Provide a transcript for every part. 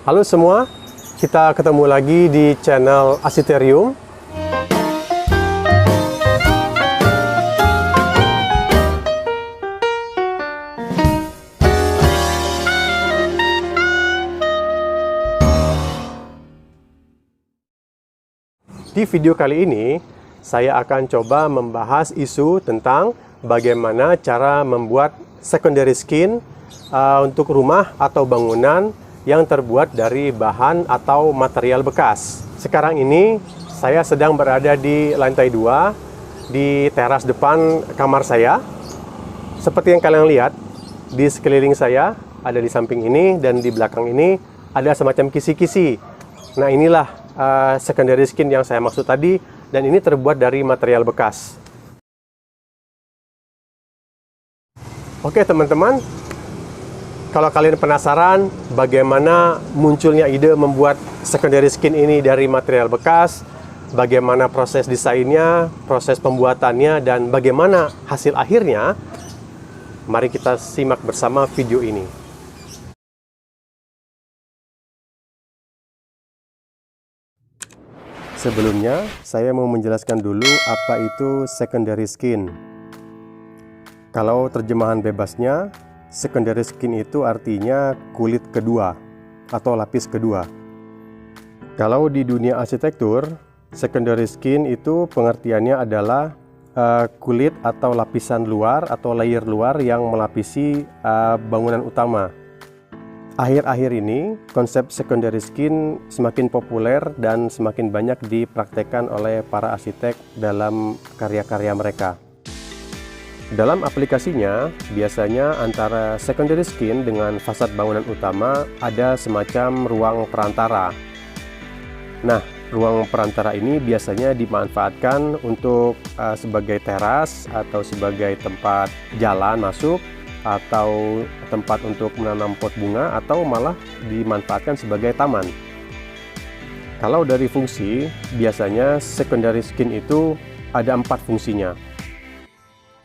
Halo semua, kita ketemu lagi di channel Asiterium. Di video kali ini, saya akan coba membahas isu tentang bagaimana cara membuat secondary skin untuk rumah atau bangunan yang terbuat dari bahan atau material bekas. Sekarang ini saya sedang berada di lantai 2 di teras depan kamar saya. Seperti yang kalian lihat, di sekeliling saya, ada di samping ini dan di belakang ini ada semacam kisi-kisi. Nah, inilah secondary skin yang saya maksud tadi, dan ini terbuat dari material bekas. Oke teman-teman, kalau kalian penasaran bagaimana munculnya ide membuat secondary skin ini dari material bekas, bagaimana proses desainnya, proses pembuatannya, dan bagaimana hasil akhirnya, mari kita simak bersama video ini. Sebelumnya, saya mau menjelaskan dulu apa itu secondary skin. Kalau terjemahan bebasnya, secondary skin itu artinya kulit kedua atau lapis kedua. Kalau di dunia arsitektur, secondary skin itu pengertiannya adalah kulit atau lapisan luar atau layer luar yang melapisi bangunan utama. Akhir-akhir ini, konsep secondary skin semakin populer dan semakin banyak dipraktekkan oleh para arsitek dalam karya-karya mereka. Dalam aplikasinya, biasanya antara secondary skin dengan fasad bangunan utama ada semacam ruang perantara. Nah, ruang perantara ini biasanya dimanfaatkan untuk sebagai teras atau sebagai tempat jalan masuk, atau tempat untuk menanam pot bunga, atau malah dimanfaatkan sebagai taman. Kalau dari fungsi, biasanya secondary skin itu ada 4 fungsinya.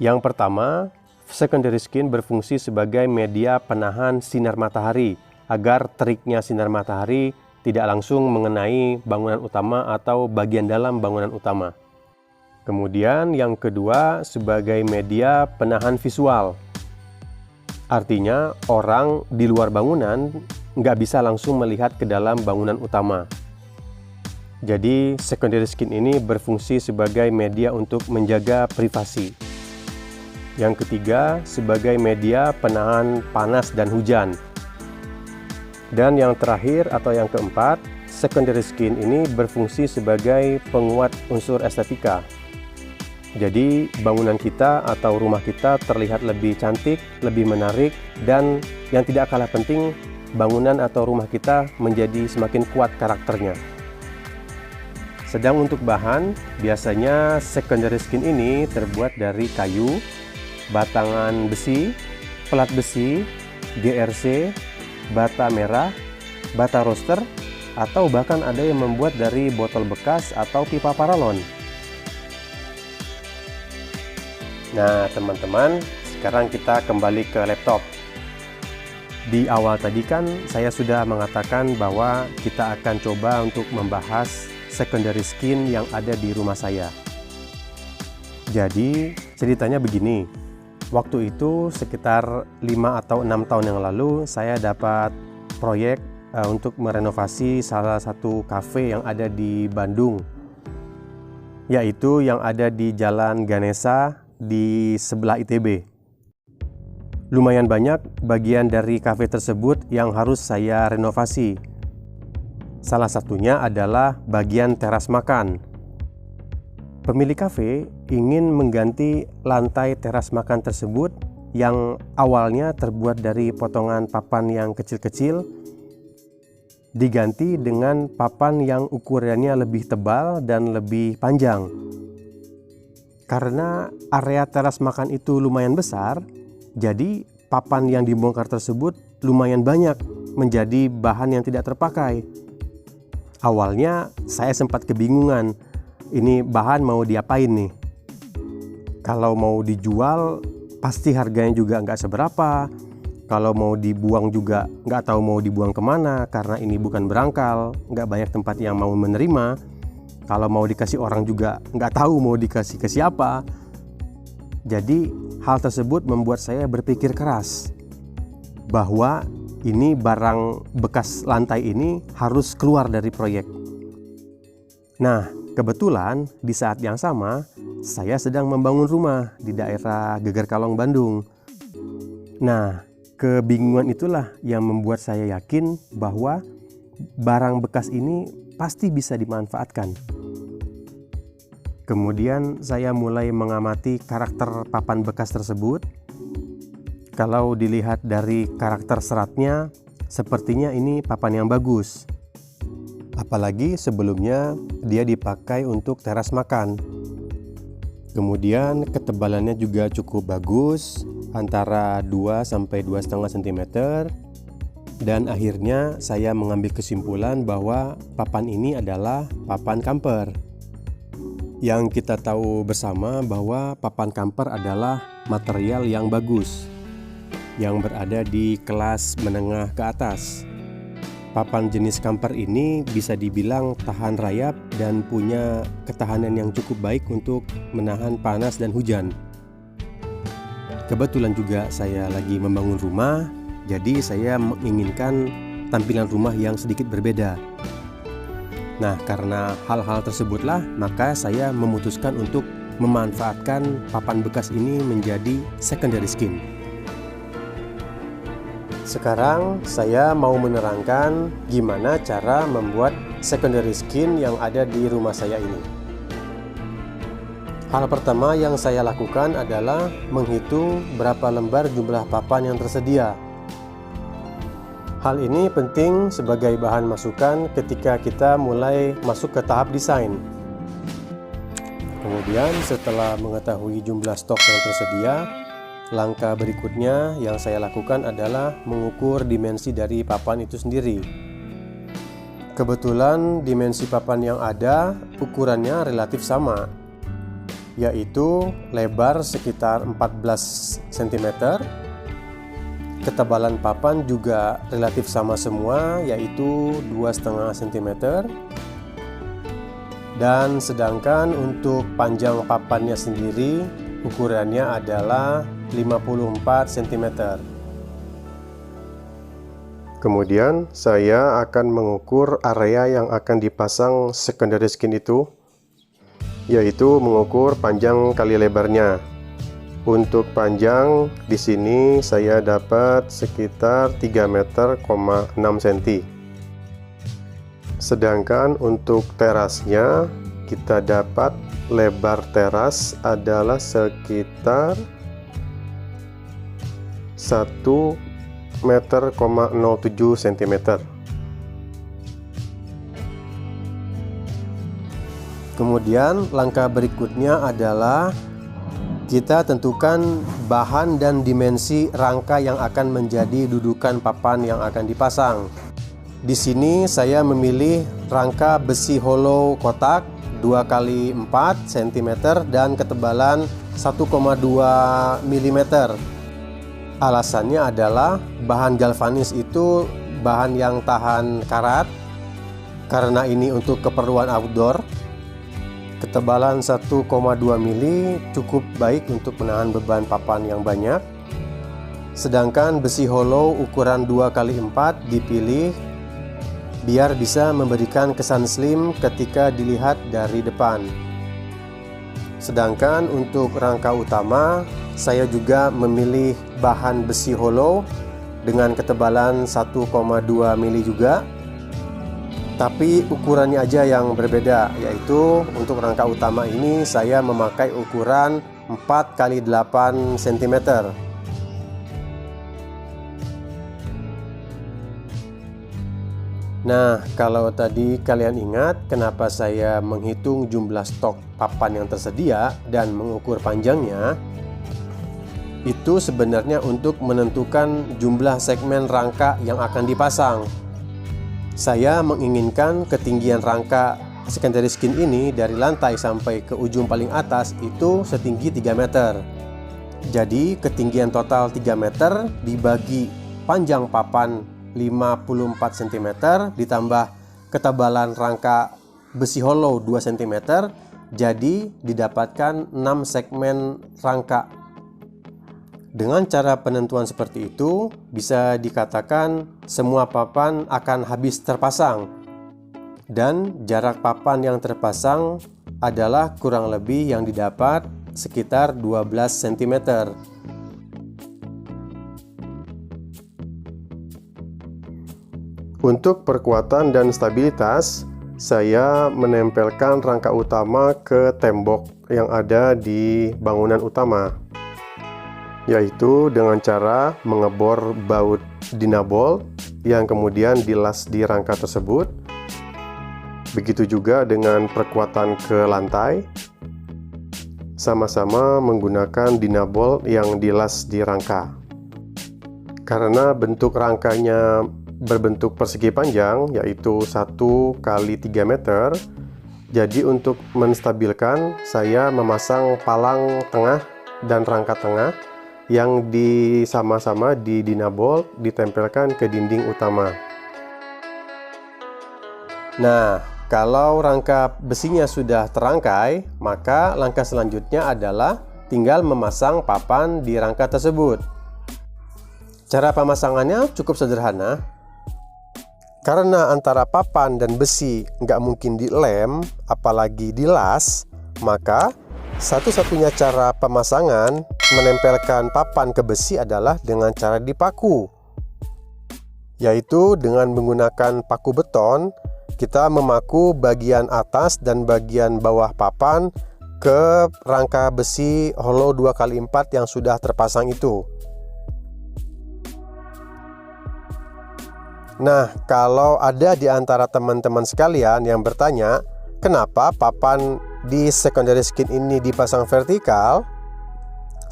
Yang pertama, secondary skin berfungsi sebagai media penahan sinar matahari agar teriknya sinar matahari tidak langsung mengenai bangunan utama atau bagian dalam bangunan utama. Kemudian yang kedua, sebagai media penahan visual. Artinya orang di luar bangunan nggak bisa langsung melihat ke dalam bangunan utama. Jadi secondary skin ini berfungsi sebagai media untuk menjaga privasi. Yang ketiga, sebagai media penahan panas dan hujan. Dan yang terakhir atau yang keempat, secondary skin ini berfungsi sebagai penguat unsur estetika. Jadi bangunan kita atau rumah kita terlihat lebih cantik, lebih menarik, dan yang tidak kalah penting, bangunan atau rumah kita menjadi semakin kuat karakternya. Sedang untuk bahan, biasanya secondary skin ini terbuat dari kayu, batangan besi, pelat besi, GRC, bata merah, bata roster, atau bahkan ada yang membuat dari botol bekas atau pipa paralon. Nah teman-teman, sekarang kita kembali ke laptop. Di awal tadi kan saya sudah mengatakan bahwa kita akan coba untuk membahas secondary skin yang ada di rumah saya. Jadi ceritanya begini. Waktu itu sekitar 5 atau 6 tahun yang lalu saya dapat proyek untuk merenovasi salah satu kafe yang ada di Bandung, yaitu yang ada di Jalan Ganesha di sebelah ITB. Lumayan banyak bagian dari kafe tersebut yang harus saya renovasi. Salah satunya adalah bagian teras makan. Pemilik kafe ingin mengganti lantai teras makan tersebut yang awalnya terbuat dari potongan papan yang kecil-kecil, diganti dengan papan yang ukurannya lebih tebal dan lebih panjang. Karena area teras makan itu lumayan besar, jadi papan yang dibongkar tersebut lumayan banyak menjadi bahan yang tidak terpakai. Awalnya saya sempat kebingungan, ini bahan mau diapain nih? Kalau mau dijual pasti harganya juga nggak seberapa, Kalau mau dibuang juga nggak tahu mau dibuang kemana, karena ini bukan berangkal, nggak banyak tempat yang mau menerima. Kalau mau dikasih orang juga nggak tahu mau dikasih ke siapa. Jadi hal tersebut membuat saya berpikir keras bahwa ini barang bekas lantai ini harus keluar dari proyek. Nah, kebetulan di saat yang sama saya sedang membangun rumah di daerah Geger Kalong, Bandung. Nah, kebingungan itulah yang membuat saya yakin bahwa barang bekas ini pasti bisa dimanfaatkan. Kemudian saya mulai mengamati karakter papan bekas tersebut. Kalau dilihat dari karakter seratnya, sepertinya ini papan yang bagus. Apalagi sebelumnya dia dipakai untuk teras makan. Kemudian ketebalannya juga cukup bagus, antara 2 sampai 2,5 cm. Dan akhirnya saya mengambil kesimpulan bahwa papan ini adalah papan camper. Yang kita tahu bersama bahwa papan camper adalah material yang bagus, yang berada di kelas menengah ke atas. Papan jenis camper ini bisa dibilang tahan rayap dan punya ketahanan yang cukup baik untuk menahan panas dan hujan. Kebetulan juga saya lagi membangun rumah, jadi saya menginginkan tampilan rumah yang sedikit berbeda. Nah, karena hal-hal tersebutlah, maka saya memutuskan untuk memanfaatkan papan bekas ini menjadi secondary skin. Sekarang saya mau menerangkan gimana cara membuat secondary skin yang ada di rumah saya ini. Hal pertama yang saya lakukan adalah menghitung berapa lembar jumlah papan yang tersedia. Hal ini penting sebagai bahan masukan ketika kita mulai masuk ke tahap desain. Kemudian setelah mengetahui jumlah stok yang tersedia, langkah berikutnya yang saya lakukan adalah mengukur dimensi dari papan itu sendiri. Kebetulan dimensi papan yang ada ukurannya relatif sama, yaitu lebar sekitar 14 cm, ketebalan papan juga relatif sama semua, yaitu 2,5 cm, dan sedangkan untuk panjang papannya sendiri ukurannya adalah 54 cm. Kemudian saya akan mengukur area yang akan dipasang secondary skin itu, yaitu mengukur panjang kali lebarnya. Untuk panjang di sini saya dapat sekitar 3,6 meter. Sedangkan untuk terasnya kita dapat lebar teras adalah sekitar 1,07 meter. Kemudian langkah berikutnya adalah kita tentukan bahan dan dimensi rangka yang akan menjadi dudukan papan yang akan dipasang. Di sini saya memilih rangka besi hollow kotak 2x4 cm dan ketebalan 1,2 mm. Alasannya adalah bahan galvanis itu bahan yang tahan karat. Karena ini untuk keperluan outdoor, ketebalan 1,2 mili cukup baik untuk menahan beban papan yang banyak. Sedangkan besi hollow ukuran 2x4 dipilih biar bisa memberikan kesan slim ketika dilihat dari depan. Sedangkan untuk rangka utama, saya juga memilih bahan besi hollow dengan ketebalan 1,2 mili juga, tapi ukurannya aja yang berbeda, yaitu untuk rangka utama ini saya memakai ukuran 4x8 cm. Nah, kalau tadi kalian ingat kenapa saya menghitung jumlah stok papan yang tersedia dan mengukur panjangnya, itu sebenarnya untuk menentukan jumlah segmen rangka yang akan dipasang. Saya menginginkan ketinggian rangka secondary skin ini dari lantai sampai ke ujung paling atas itu setinggi 3 meter. Jadi ketinggian total 3 meter dibagi panjang papan 54 cm ditambah ketebalan rangka besi hollow 2 cm, jadi didapatkan 6 segmen rangka. Dengan cara penentuan seperti itu, bisa dikatakan semua papan akan habis terpasang. Dan jarak papan yang terpasang adalah kurang lebih yang didapat sekitar 12 cm. Untuk perkuatan dan stabilitas, saya menempelkan rangka utama ke tembok yang ada di bangunan utama, yaitu dengan cara mengebor baut dinabol yang kemudian dilas di rangka tersebut. Begitu juga dengan perkuatan ke lantai, sama-sama menggunakan dinabol yang dilas di rangka. Karena bentuk rangkanya berbentuk persegi panjang, yaitu 1 kali 3 meter, jadi untuk menstabilkan saya memasang palang tengah dan rangka tengah yang sama-sama di dinabol ditempelkan ke dinding utama. Nah, kalau rangka besinya sudah terangkai, maka langkah selanjutnya adalah tinggal memasang papan di rangka tersebut. Cara pemasangannya cukup sederhana. Karena antara papan dan besi nggak mungkin dilem, apalagi dilas, maka satu-satunya cara pemasangan menempelkan papan ke besi adalah dengan cara dipaku, yaitu dengan menggunakan paku beton. Kita memaku bagian atas dan bagian bawah papan ke rangka besi hollow 2x4 yang sudah terpasang itu. Nah, kalau ada di antara teman-teman sekalian yang bertanya, kenapa papan di secondary skin ini dipasang vertikal?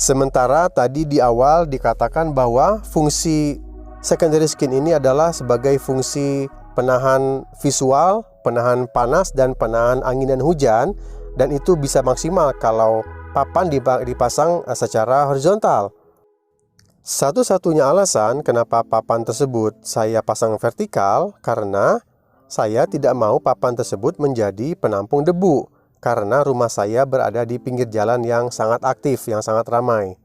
Sementara tadi di awal dikatakan bahwa fungsi secondary skin ini adalah sebagai fungsi penahan visual, penahan panas, dan penahan angin dan hujan, dan itu bisa maksimal kalau papan dipasang secara horizontal. Satu-satunya alasan kenapa papan tersebut saya pasang vertikal karena saya tidak mau papan tersebut menjadi penampung debu, karena rumah saya berada di pinggir jalan yang sangat aktif, yang sangat ramai.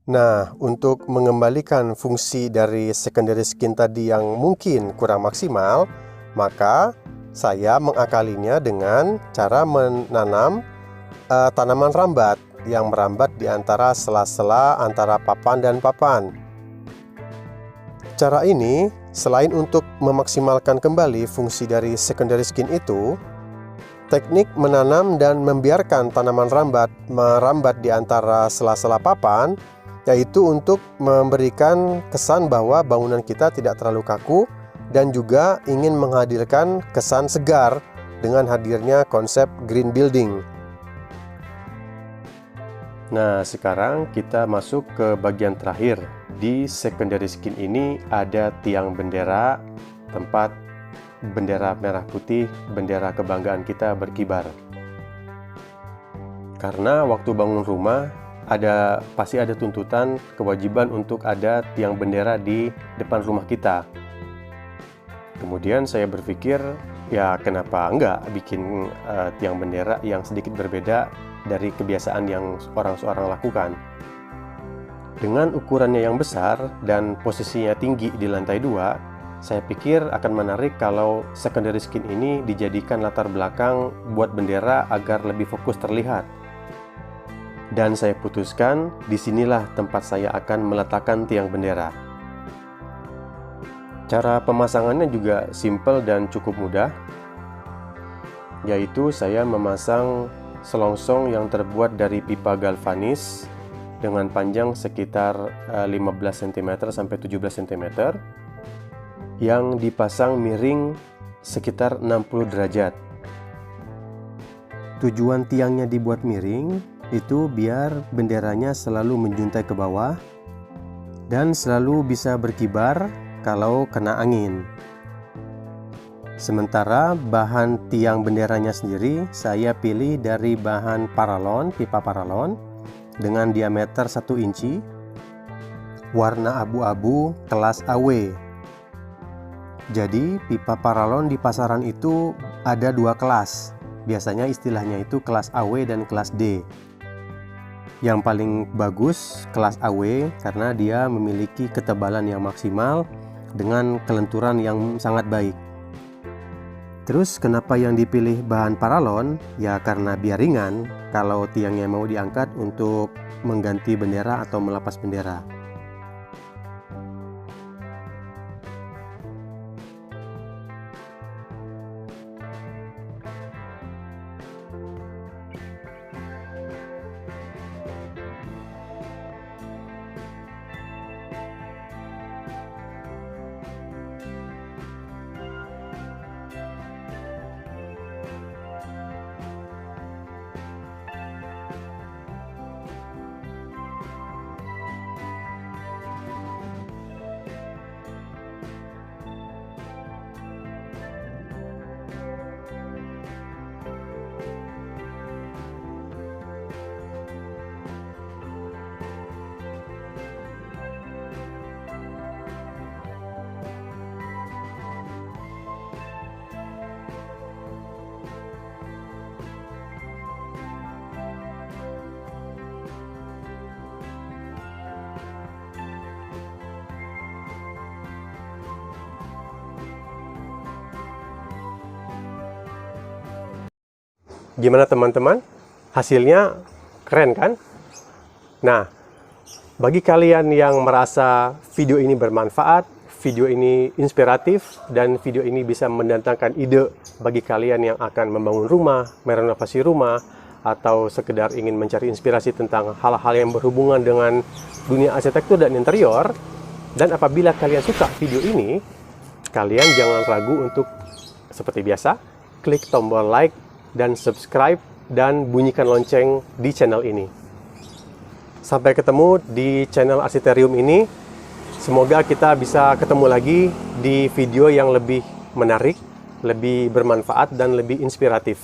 Nah, untuk mengembalikan fungsi dari secondary skin tadi yang mungkin kurang maksimal, maka saya mengakalinya dengan cara menanam tanaman rambat yang merambat di antara sela-sela antara papan dan papan. Cara ini, selain untuk memaksimalkan kembali fungsi dari secondary skin itu, teknik menanam dan membiarkan tanaman rambat merambat di antara sela-sela papan, yaitu untuk memberikan kesan bahwa bangunan kita tidak terlalu kaku dan juga ingin menghadirkan kesan segar dengan hadirnya konsep green building. Nah, sekarang kita masuk ke bagian terakhir. Di secondary skin ini ada tiang bendera, tempat bendera merah putih, bendera kebanggaan kita berkibar. Karena waktu bangun rumah, pasti ada tuntutan, kewajiban untuk ada tiang bendera di depan rumah kita. Kemudian saya berpikir, ya kenapa enggak bikin tiang bendera yang sedikit berbeda dari kebiasaan yang orang-orang lakukan. Dengan ukurannya yang besar dan posisinya tinggi di lantai 2, saya pikir akan menarik kalau secondary skin ini dijadikan latar belakang buat bendera agar lebih fokus terlihat. Dan saya putuskan, disinilah tempat saya akan meletakkan tiang bendera. Cara pemasangannya juga simple dan cukup mudah, yaitu saya memasang selongsong yang terbuat dari pipa galvanis dengan panjang sekitar 15 cm sampai 17 cm yang dipasang miring sekitar 60 derajat. Tujuan tiangnya dibuat miring itu biar benderanya selalu menjuntai ke bawah dan selalu bisa berkibar kalau kena angin. Sementara bahan tiang benderanya sendiri saya pilih dari bahan paralon, pipa paralon, dengan diameter 1 inci, warna abu-abu kelas AW. Jadi pipa paralon di pasaran itu ada 2 kelas. Biasanya istilahnya itu kelas AW dan kelas D. Yang paling bagus kelas AW karena dia memiliki ketebalan yang maksimal dengan kelenturan yang sangat baik. Terus kenapa yang dipilih bahan paralon? Ya karena biar ringan kalau tiangnya mau diangkat untuk mengganti bendera atau melepas bendera. Gimana teman-teman? Hasilnya keren kan? Nah, bagi kalian yang merasa video ini bermanfaat, video ini inspiratif, dan video ini bisa mendatangkan ide bagi kalian yang akan membangun rumah, merenovasi rumah, atau sekedar ingin mencari inspirasi tentang hal-hal yang berhubungan dengan dunia arsitektur dan interior, dan apabila kalian suka video ini, kalian jangan ragu untuk, seperti biasa, klik tombol like dan subscribe dan bunyikan lonceng di channel ini. Sampai ketemu di channel Arsiterium ini. Semoga kita bisa ketemu lagi di video yang lebih menarik, lebih bermanfaat, dan lebih inspiratif.